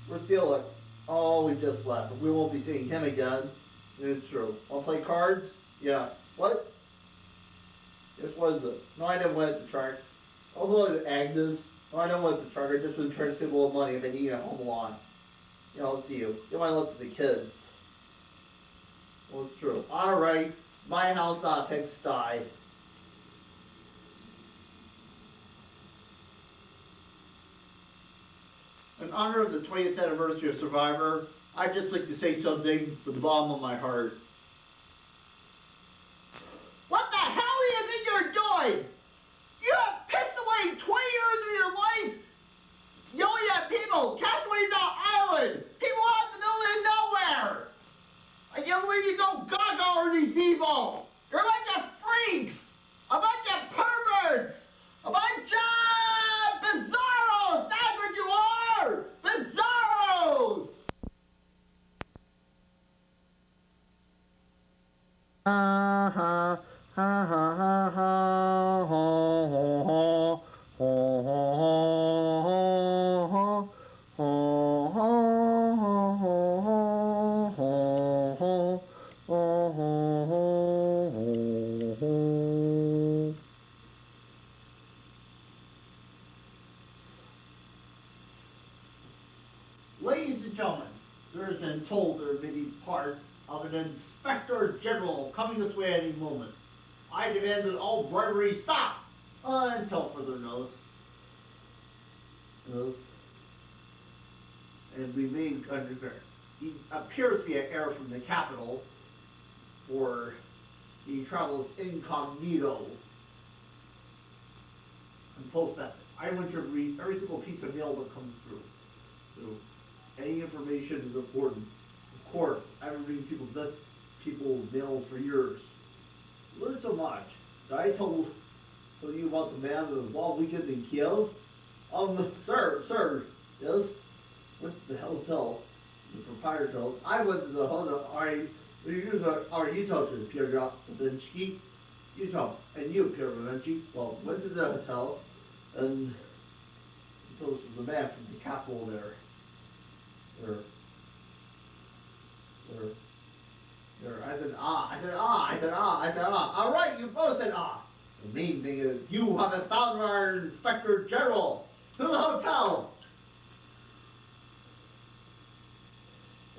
Where's Felix? Oh, we just left. We won't be seeing him again. It's true. Wanna play cards? Yeah. What? Yes, was it? No, I didn't want the track. Although Agnes, no, I don't want the track. I just been trying to save a little money. I've been eating at home a lot. You know, I'll see you. You might look at the kids. Well, it's true. Alright. It's my house, not a pigsty. In honor of the 20th anniversary of Survivor, I'd just like to say something from the bottom of my heart. What the hell do you think you're doing? You have pissed away 20 years of your life yelling at people. Castaways on island. People out in the middle of nowhere. I can't believe you go gaga over these people. You're a bunch of freaks. A bunch of perverts. A bunch of bizarros. That's what you are. Bizarros. Ha ha ha ha ha ha ha Ladies and gentlemen, there has been told there may be part of an inspector general coming this way any moment. I demand that all bribery stop until further notice. And we may he appears to be an heir from the capital, for he travels incognito and post method. I want to read every single piece of mail that comes through. So any information is important. Of course, I've been reading people's mail for years. Learned so much. Did I tell you about the man of the wall weekend in Kiev? Sir, yes? Went to the hotel, the proprietor. I went to the hotel. You talk to Pierre Babinsky. You talk. And you, Pierre Babinsky. Well, went to the hotel, and this was the man from the capital there. I said, all right, you both said, ah. The main thing is, you haven't found our Inspector General. To the hotel.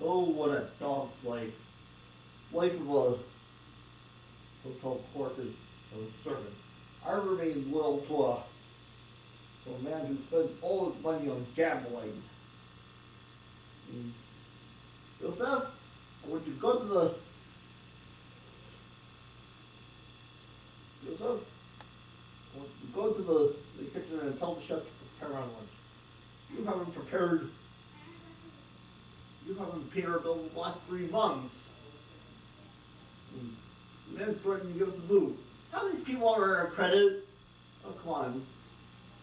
Oh, what a dog's life. Life of a hotel clerk and a servant. I remain loyal to a man who spends all his money on gambling. Joseph, I want you to go to the... Joseph, I want you to go to the kitchen and tell the chef to prepare our lunch. You haven't prepared paid our bill the last 3 months. The man's threatening to give us the boot. How these people are our credit? Oh, come on.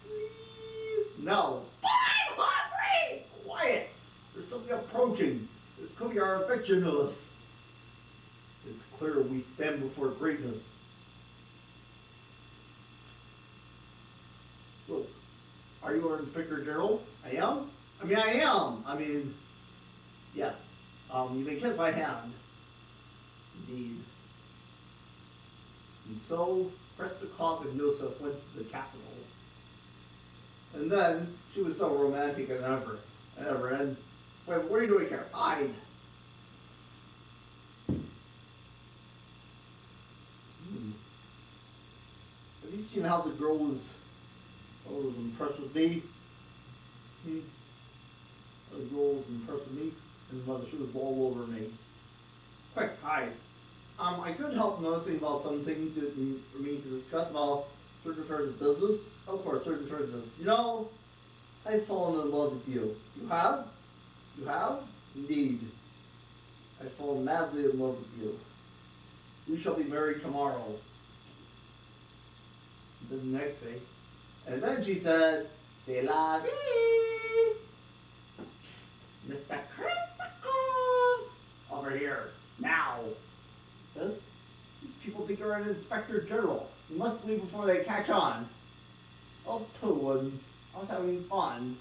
Please? No. But I'm hungry! Quiet! There's something approaching. This could be our eviction notice. It's clear we stand before greatness. Look, are you our Inspector General? I am? I mean, yes. You may kiss my hand. Indeed. And so, Prestakov and Yosef went to the capital. And then, she was so romantic and and wait, what are you doing here? Hide. Have you seen how the girl was impressed with me? The girl was impressed with me, and mother, she was all over me. Quick, hide. I couldn't help noticing about some things that for me to discuss about certain affairs of business. Of course, certain affairs of business. You know, I've fallen in love with you. You have? You have? Indeed. I've fallen madly in love with you. We shall be married tomorrow. And then the next day. And then she said, C'est la vie! Mr. Christakov! Over here, now. This? These people think you're an Inspector General. You must leave before they catch on. Oh, pooh, I was having fun.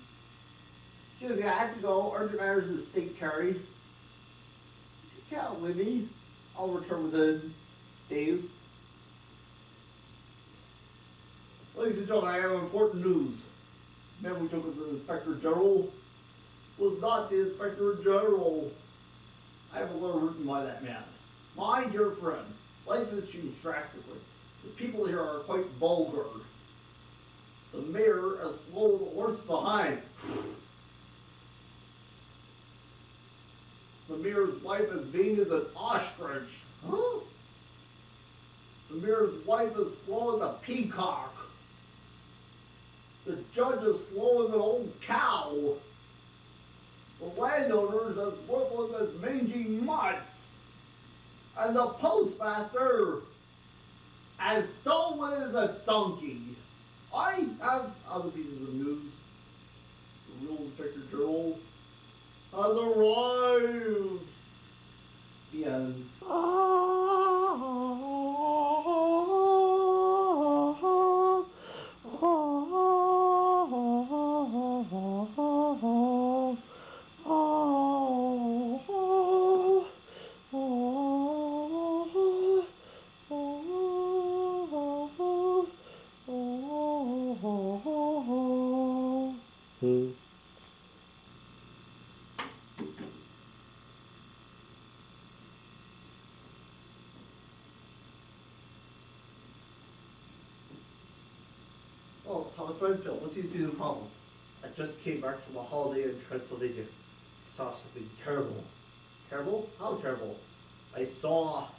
excuse me, I have to go. Urgent matters is state carry. You can't leave me. I'll return within days. Ladies and gentlemen, I have important news. The man we took as the Inspector General was not the Inspector General. I have a letter written by that man. My dear friend, life has changed drastically. The people here are quite vulgar. The mayor as slow as a horse behind. The mayor's wife as vain as an ostrich. Huh? The mayor's wife as slow as a peacock. The judge as slow as an old cow. The landowners as worthless as mangy mutts. And the postmaster as dull as a donkey. I have other pieces of news. The real Inspector General has arrived. The end. Oh, Thomas Renfield, what seems to be the problem? I just came back from a holiday in Transylvania. Saw something terrible. Terrible? How terrible? I saw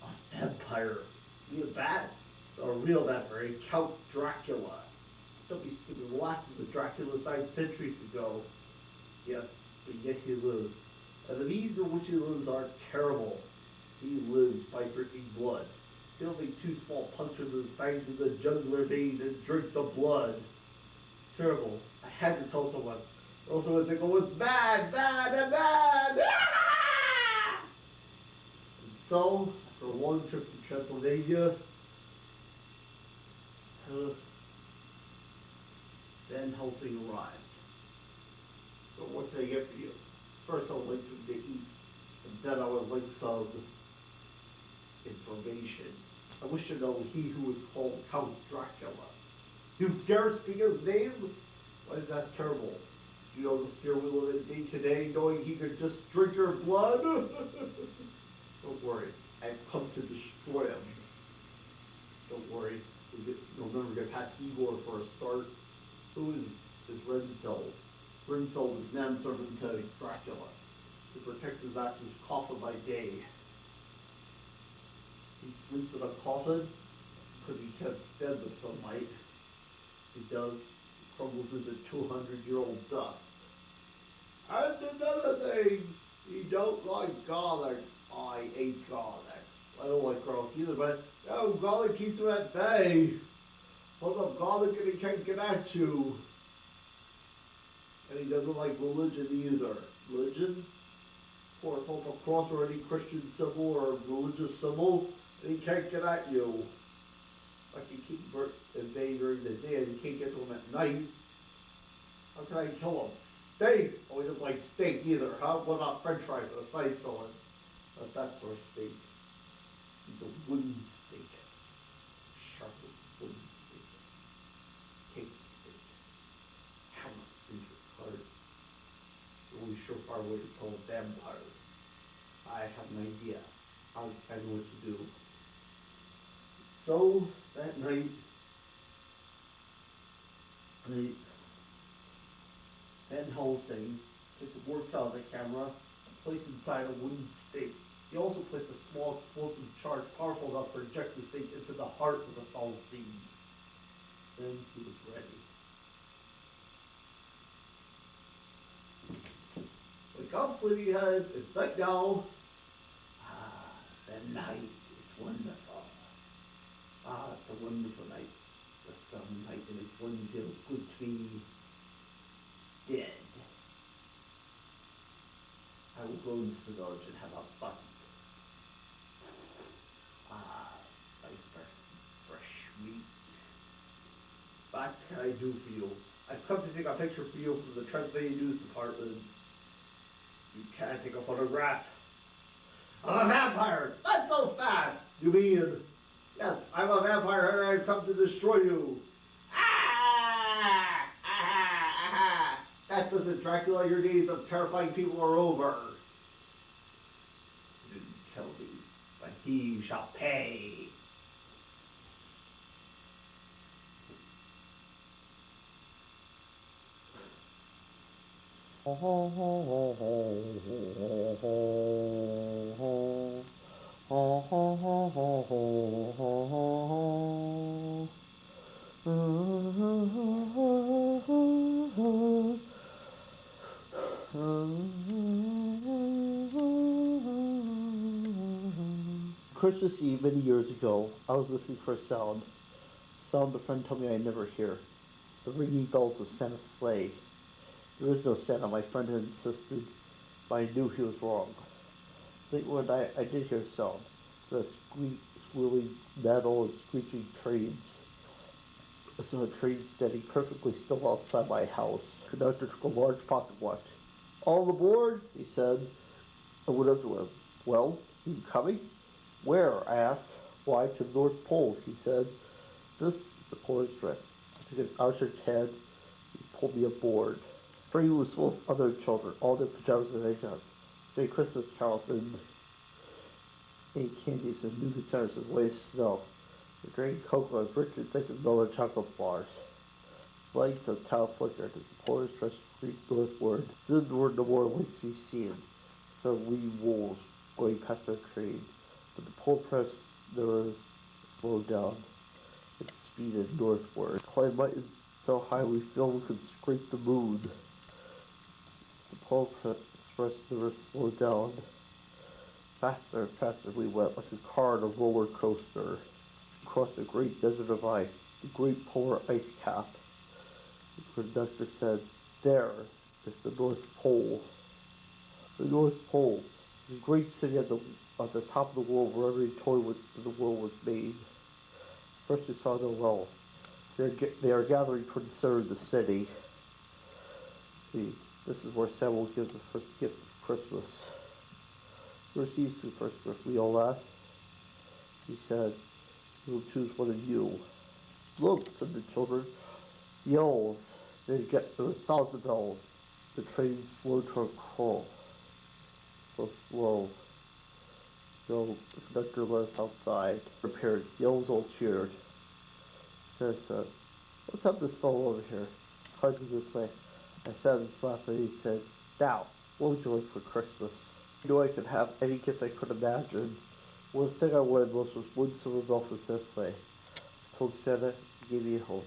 a vampire. You mean bad? A real vampire, Count Dracula. Don't be stupid. The last of the Draculas died centuries ago. Yes, but yet he lives. And the means in which he lives are terrible. He lives by drinking blood. He'll make two small punctures in his fangs in the jugular vein and drink the blood. It's terrible. I had to tell someone. Also, would think it was bad, bad, and bad. Ah! And so, after a long trip to Transylvania, Van Helsing arrived. So what can I get for you? First I would like something to eat, and then I would like some information. I wish to know he who is called Count Dracula. You dare speak his name? Why is that terrible? Do you know the fear we live in day to day, knowing he could just drink your blood? Don't worry, I've come to destroy him. Don't worry, you'll never get past Igor for a start. Who is Renfield? Renfield is manservant to Dracula. He protects his master's coffin by day. He sleeps in a coffin because he can't stand the sunlight. He does. He crumbles into 200-year-old dust. And another thing, he don't like garlic. I hate garlic. I don't like garlic either, but no, garlic keeps him at bay. Hold up garlic and he can't get at you. And he doesn't like religion either. Religion? Of course, hold a cross or any Christian symbol or religious symbol, and he can't get at you. I can keep him at bay during the day and you can't get to him at night. How can I kill him? Steak! Oh, he doesn't like steak either. How about French fries or a side salad? Not that sort of steak. He's a wooden steak. Sharpened wooden steak. Cake steak. Hammer into his heart. The only surefire way to kill a vampire. I have an idea. I know what to do. So, that night, Van Helsing took the works out of the camera and placed inside a wooden stake. He also placed a small explosive charge powerful enough to inject the stake into the heart of the foul fiend. Then he was ready. Wake up, sleepyhead. It's night now. Ah, the night is wonderful. Ah, it's a wonderful night. The sunlight makes one feel good to be dead. I will go into the village and have a bite. Ah, my fresh meat. What can I do for you? I've come to take a picture for you from the Transylvania News Department. You can't take a photograph. I'm a vampire! Not so fast! You mean, yes, I'm a vampire and I've come to destroy you. Ah! Ah! Ah! That doesn't Dracula, your days of terrifying people are over. You didn't kill me, but he shall pay. Ho ho ho ho ho ho ho ho ho ho ho ho ho ho. Christmas Eve many years ago, I was listening for a sound a friend told me I'd never hear, the ringing bells of Santa's sleigh. There is no Santa, my friend had insisted, but I knew he was wrong. Late one night, I did hear a sound, the squealing metal and screeching trains. I saw a train standing perfectly still outside my house. The conductor took a large pocket watch. All aboard, he said. I went up to him. Well, you coming? Where? I asked. Why, to the North Pole, he said. This is the Polar Express. I took an outstretched hand. He pulled me aboard. The train was full of other children, all in pajamas and makeup. Say Christmas carols and ate candies and new concerns as way snow. We drank cocoa and rich and thick with melted chocolate bars. Lights of town flickered as the Polar Express creaked northward. Soon there were no more lights to be seen. Some wee wolves going past our train. But the Polar Express never slowed down. It speeded northward. Climbed mountains so high we felt we could scrape the moon. The Polar Express never slowed down. Faster and faster we went, like a car on a roller coaster. We crossed a great desert of ice, the great polar ice cap. The conductor said, there is the North Pole. The North Pole, the great city at the top of the world where every toy in the world was made. First we saw them well. They are gathering toward the center of the city. See, this is where Santa will give the first gift of Christmas. Who receives the first gift? We all laughed. He said, we will choose one of you. Look, said the children. The elves. There were 1,000 elves. The train slowed to a crawl. So slow. So the conductor let us outside. Prepared. The elves all cheered. Says, let's have this fellow over here. Climbed to this way. I sat and slapped and he said, now, what would you like for Christmas? I knew I could have any gift I could imagine. One thing I wanted most was one silver bell from Santa's sleigh. I told Santa, he gave me a home.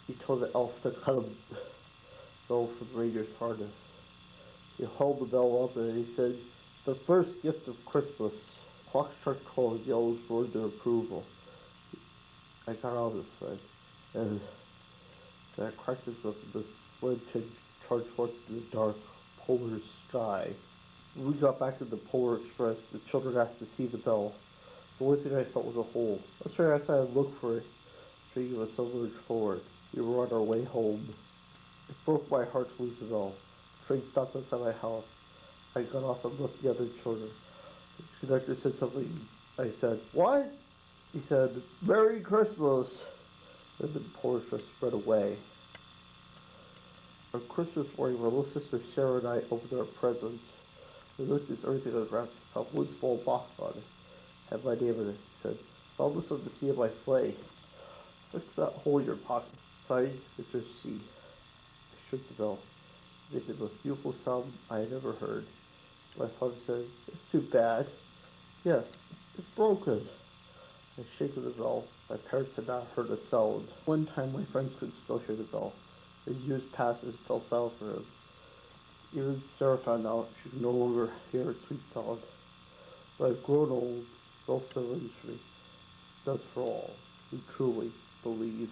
He told the elf to cut a bell from the reindeer's harness. He held the bell up and he said, the first gift of Christmas. The clock struck 12 as the elves roared their approval. I got out of the sled and I cracked his whip and the sled charged forth in the dark polar sky. When we got back to the Polar Express, the children asked to see the bell. The only thing I felt was a hole. Let's try outside and look for it. The train was so much forward. We were on our way home. It broke my heart to lose the bell. The train stopped outside my house. I got off and left the other children. The conductor said something. I said, what? He said, Merry Christmas! And the Polar Express spread away. On Christmas morning, my little sister Sarah and I opened our presents. We looked at everything was wrapped, found one small box on it. Had my name in it. Said, found this on the seat of my sleigh. Fix that hole in your pocket. Signed, Mr. C. I shook the bell. It made the most beautiful sound I had ever heard. My father said, it's too bad. Yes, it's broken. I shook the bell. My parents had not heard a sound. One time my friends could still hear the bell. As years passed, it fell silent for him. Even Sarah found out she could no longer hear its sweet sound. But I've grown old, bell still rings for me. That's for all who truly believe.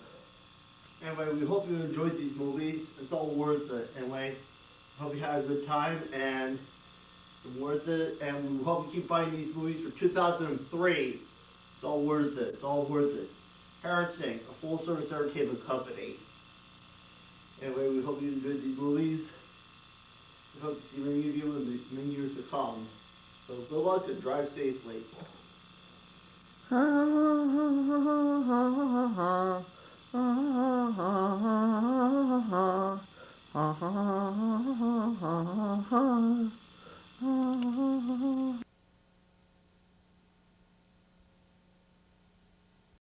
Anyway, we hope you enjoyed these movies. It's all worth it. Anyway, hope you had a good time and it's worth it. And we hope you keep buying these movies for 2003. It's all worth it. It's all worth it. Harris Singh, a full-service entertainment company. Anyway, we hope you enjoyed these movies. We hope to see many of you in the many years to come. So good luck and drive safely.